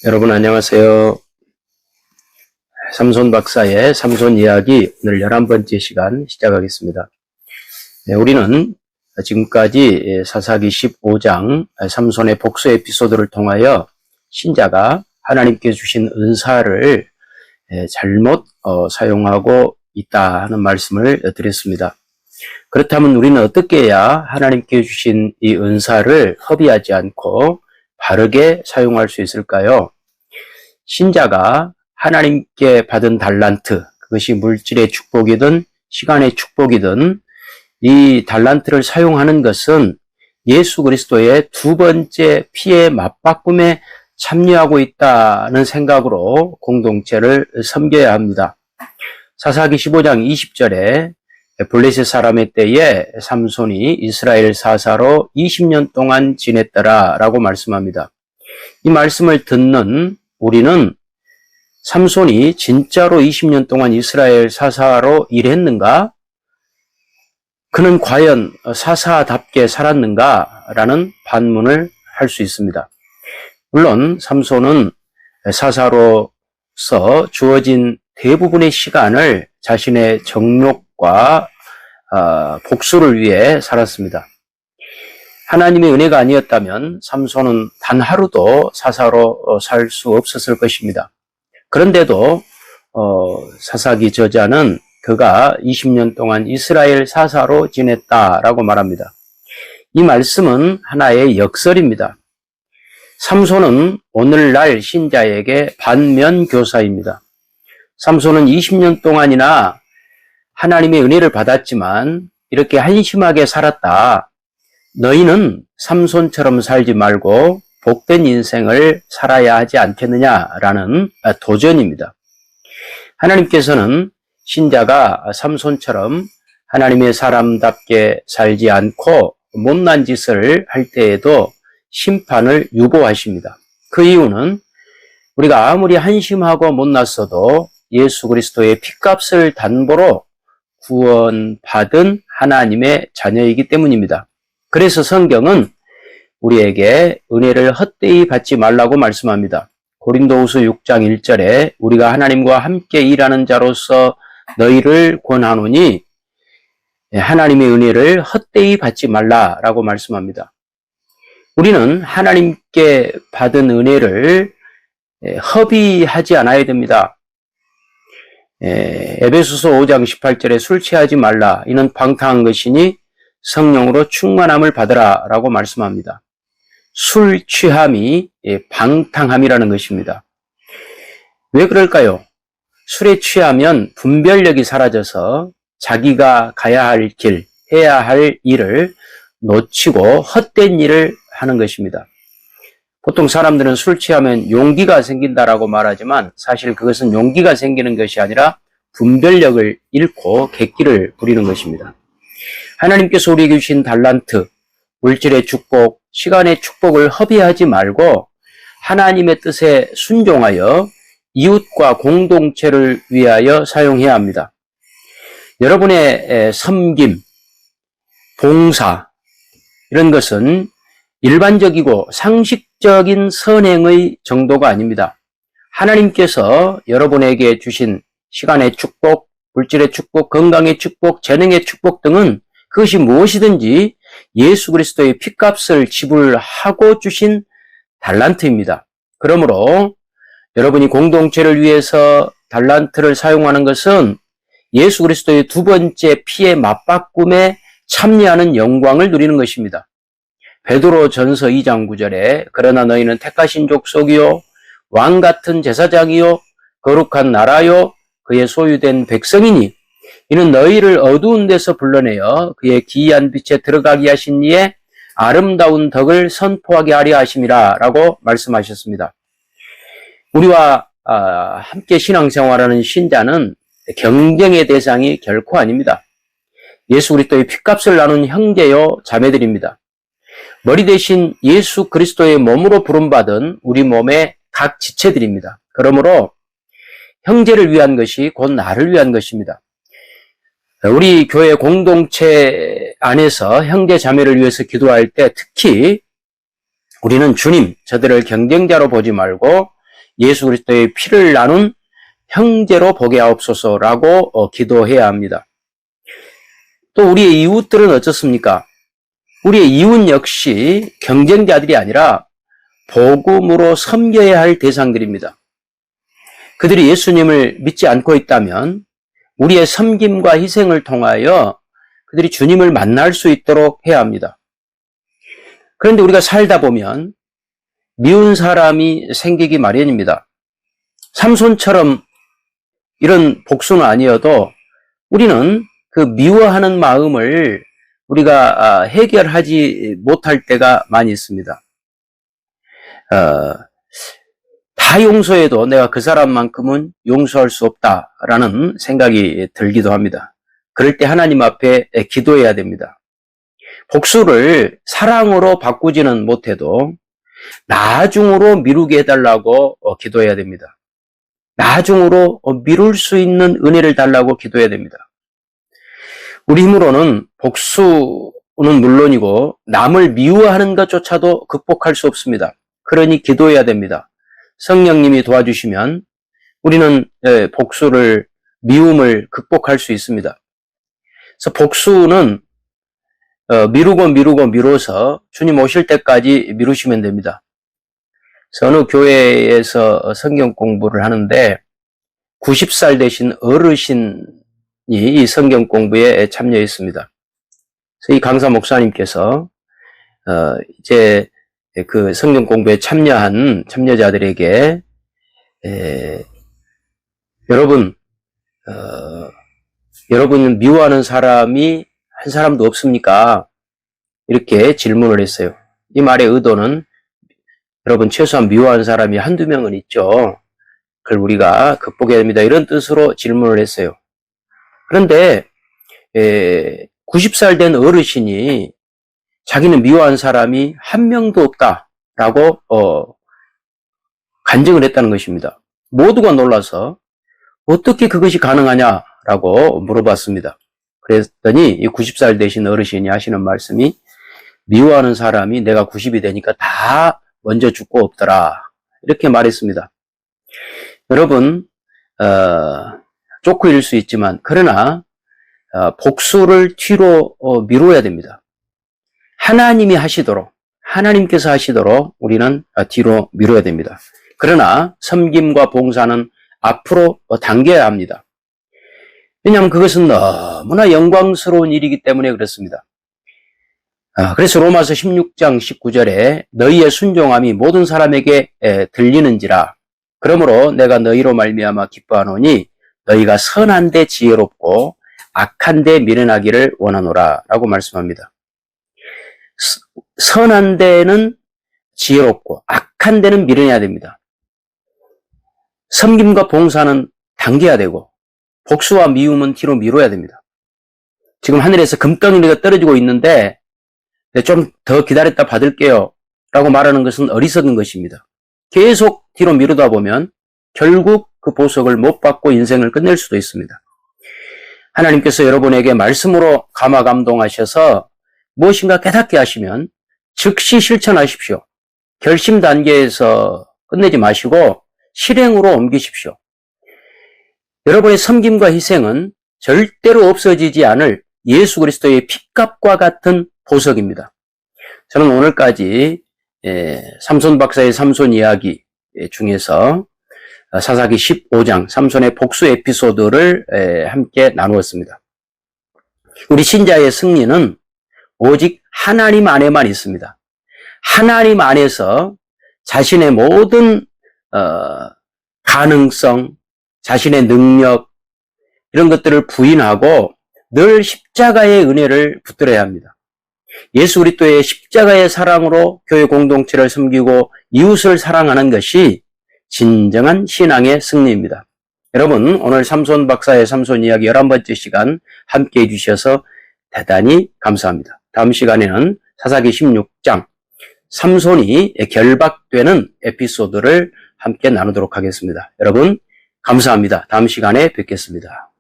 여러분 안녕하세요. 삼손 박사의 삼손 이야기 오늘 11번째 시간 시작하겠습니다. 우리는 지금까지 사사기 15장 삼손의 복수 에피소드를 통하여 신자가 하나님께 주신 은사를 잘못 사용하고 있다 하는 말씀을 드렸습니다. 그렇다면 우리는 어떻게 해야 하나님께 주신 이 은사를 허비하지 않고 바르게 사용할 수 있을까요? 신자가 하나님께 받은 달란트, 그것이 물질의 축복이든 시간의 축복이든 이 달란트를 사용하는 것은 예수 그리스도의 두 번째 피의 맞바꿈에 참여하고 있다는 생각으로 공동체를 섬겨야 합니다. 사사기 15장 20절에 블레셋 사람의 때에 삼손이 이스라엘 사사로 20년 동안 지냈더라 라고 말씀합니다. 이 말씀을 듣는 우리는 삼손이 진짜로 20년 동안 이스라엘 사사로 일했는가? 그는 과연 사사답게 살았는가? 라는 반문을 할 수 있습니다. 물론 삼손은 사사로서 주어진 대부분의 시간을 자신의 정욕과 복수를 위해 살았습니다. 하나님의 은혜가 아니었다면 삼손은 단 하루도 사사로 살 수 없었을 것입니다. 그런데도 사사기 저자는 그가 20년 동안 이스라엘 사사로 지냈다라고 말합니다. 이 말씀은 하나의 역설입니다. 삼손은 오늘날 신자에게 반면 교사입니다. 삼손은 20년 동안이나 하나님의 은혜를 받았지만 이렇게 한심하게 살았다. 너희는 삼손처럼 살지 말고 복된 인생을 살아야 하지 않겠느냐라는 도전입니다. 하나님께서는 신자가 삼손처럼 하나님의 사람답게 살지 않고 못난 짓을 할 때에도 심판을 유보하십니다. 그 이유는 우리가 아무리 한심하고 못났어도 예수 그리스도의 핏값을 담보로 구원받은 하나님의 자녀이기 때문입니다. 그래서 성경은 우리에게 은혜를 헛되이 받지 말라고 말씀합니다. 고린도후서 6장 1절에 우리가 하나님과 함께 일하는 자로서 너희를 권하노니 하나님의 은혜를 헛되이 받지 말라라고 말씀합니다. 우리는 하나님께 받은 은혜를 허비하지 않아야 됩니다. 에베소서 5장 18절에 술 취하지 말라. 이는 방탕한 것이니 성령으로 충만함을 받으라 라고 말씀합니다. 술 취함이 방탕함이라는 것입니다. 왜 그럴까요? 술에 취하면 분별력이 사라져서 자기가 가야 할 길, 해야 할 일을 놓치고 헛된 일을 하는 것입니다. 보통 사람들은 술 취하면 용기가 생긴다라고 말하지만 사실 그것은 용기가 생기는 것이 아니라 분별력을 잃고 객기를 부리는 것입니다. 하나님께서 우리에게 주신 달란트, 물질의 축복, 시간의 축복을 허비하지 말고 하나님의 뜻에 순종하여 이웃과 공동체를 위하여 사용해야 합니다. 여러분의 섬김, 봉사 이런 것은 일반적이고 상식적인 선행의 정도가 아닙니다. 하나님께서 여러분에게 주신 시간의 축복, 물질의 축복, 건강의 축복, 재능의 축복 등은 그것이 무엇이든지 예수 그리스도의 핏값을 지불하고 주신 달란트입니다. 그러므로 여러분이 공동체를 위해서 달란트를 사용하는 것은 예수 그리스도의 두 번째 피의 맞바꿈에 참여하는 영광을 누리는 것입니다. 베드로 전서 2장 9절에 그러나 너희는 택하신 족속이요 왕 같은 제사장이요 거룩한 나라요 그의 소유된 백성이니 이는 너희를 어두운 데서 불러내어 그의 기이한 빛에 들어가게 하신 이의 아름다운 덕을 선포하게 하려 하심이라 라고 말씀하셨습니다. 우리와 함께 신앙생활하는 신자는 경쟁의 대상이 결코 아닙니다. 예수 그리스도의 핏값을 나눈 형제요 자매들입니다. 머리 대신 예수 그리스도의 몸으로 부름받은 우리 몸의 각 지체들입니다. 그러므로 형제를 위한 것이 곧 나를 위한 것입니다. 우리 교회 공동체 안에서 형제 자매를 위해서 기도할 때 특히 우리는 주님, 저들을 경쟁자로 보지 말고 예수 그리스도의 피를 나눈 형제로 보게 하옵소서라고 기도해야 합니다. 또 우리의 이웃들은 어떻습니까? 우리의 이웃 역시 경쟁자들이 아니라 복음으로 섬겨야 할 대상들입니다. 그들이 예수님을 믿지 않고 있다면 우리의 섬김과 희생을 통하여 그들이 주님을 만날 수 있도록 해야 합니다. 그런데 우리가 살다 보면 미운 사람이 생기기 마련입니다. 삼손처럼 이런 복수는 아니어도 우리는 그 미워하는 마음을 우리가 해결하지 못할 때가 많이 있습니다. 다 용서해도 내가 그 사람만큼은 용서할 수 없다라는 생각이 들기도 합니다. 그럴 때 하나님 앞에 기도해야 됩니다. 복수를 사랑으로 바꾸지는 못해도 나중으로 미루게 해달라고 기도해야 됩니다. 나중으로 미룰 수 있는 은혜를 달라고 기도해야 됩니다. 우리 힘으로는 복수는 물론이고 남을 미워하는 것조차도 극복할 수 없습니다. 그러니 기도해야 됩니다. 성령님이 도와주시면 우리는 복수를, 미움을 극복할 수 있습니다. 그래서 복수는 미뤄서 주님 오실 때까지 미루시면 됩니다. 그래서 어느 교회에서 성경 공부를 하는데 90살 되신 어르신이 이 성경 공부에 참여했습니다. 그래서 이 강사 목사님께서 이제 그 성경 공부에 참여한 참여자들에게 여러분 미워하는 사람이 한 사람도 없습니까? 이렇게 질문을 했어요. 이 말의 의도는 여러분 최소한 미워하는 사람이 한두 명은 있죠. 그걸 우리가 극복해야 됩니다. 이런 뜻으로 질문을 했어요. 그런데 90살 된 어르신이 자기는 미워한 사람이 한 명도 없다라고 간증을 했다는 것입니다. 모두가 놀라서 어떻게 그것이 가능하냐라고 물어봤습니다. 그랬더니 이 90살 되신 어르신이 하시는 말씀이 미워하는 사람이 내가 90이 되니까 다 먼저 죽고 없더라. 이렇게 말했습니다. 여러분 쪼크일 수 있지만 그러나 복수를 뒤로 미뤄야 됩니다. 하나님께서 하시도록 우리는 뒤로 미뤄야 됩니다. 그러나 섬김과 봉사는 앞으로 당겨야 합니다. 왜냐하면 그것은 너무나 영광스러운 일이기 때문에 그렇습니다. 그래서 로마서 16장 19절에 너희의 순종함이 모든 사람에게 들리는지라 그러므로 내가 너희로 말미암아 기뻐하노니 너희가 선한 데 지혜롭고 악한 데 미련하기를 원하노라 라고 말씀합니다. 선한 데는 지혜롭고 악한 데는 미련해야 됩니다. 섬김과 봉사는 당겨야 되고 복수와 미움은 뒤로 미뤄야 됩니다. 지금 하늘에서 금덩이가 떨어지고 있는데 좀 더 기다렸다 받을게요 라고 말하는 것은 어리석은 것입니다. 계속 뒤로 미루다 보면 결국 그 보석을 못 받고 인생을 끝낼 수도 있습니다. 하나님께서 여러분에게 말씀으로 감화 감동하셔서 무엇인가 깨닫게 하시면 즉시 실천하십시오. 결심 단계에서 끝내지 마시고 실행으로 옮기십시오. 여러분의 섬김과 희생은 절대로 없어지지 않을 예수 그리스도의 핏값과 같은 보석입니다. 저는 오늘까지 삼손 박사의 삼손 이야기 중에서 사사기 15장 삼손의 복수 에피소드를 함께 나누었습니다. 우리 신자의 승리는 오직 하나님 안에만 있습니다. 하나님 안에서 자신의 모든 가능성, 자신의 능력 이런 것들을 부인하고 늘 십자가의 은혜를 붙들어야 합니다. 예수 그리스도의 십자가의 사랑으로 교회 공동체를 섬기고 이웃을 사랑하는 것이 진정한 신앙의 승리입니다. 여러분 오늘 삼손 박사의 삼손 이야기 11번째 시간 함께해 주셔서 대단히 감사합니다. 다음 시간에는 사사기 16장 삼손이 결박되는 에피소드를 함께 나누도록 하겠습니다. 여러분 감사합니다. 다음 시간에 뵙겠습니다.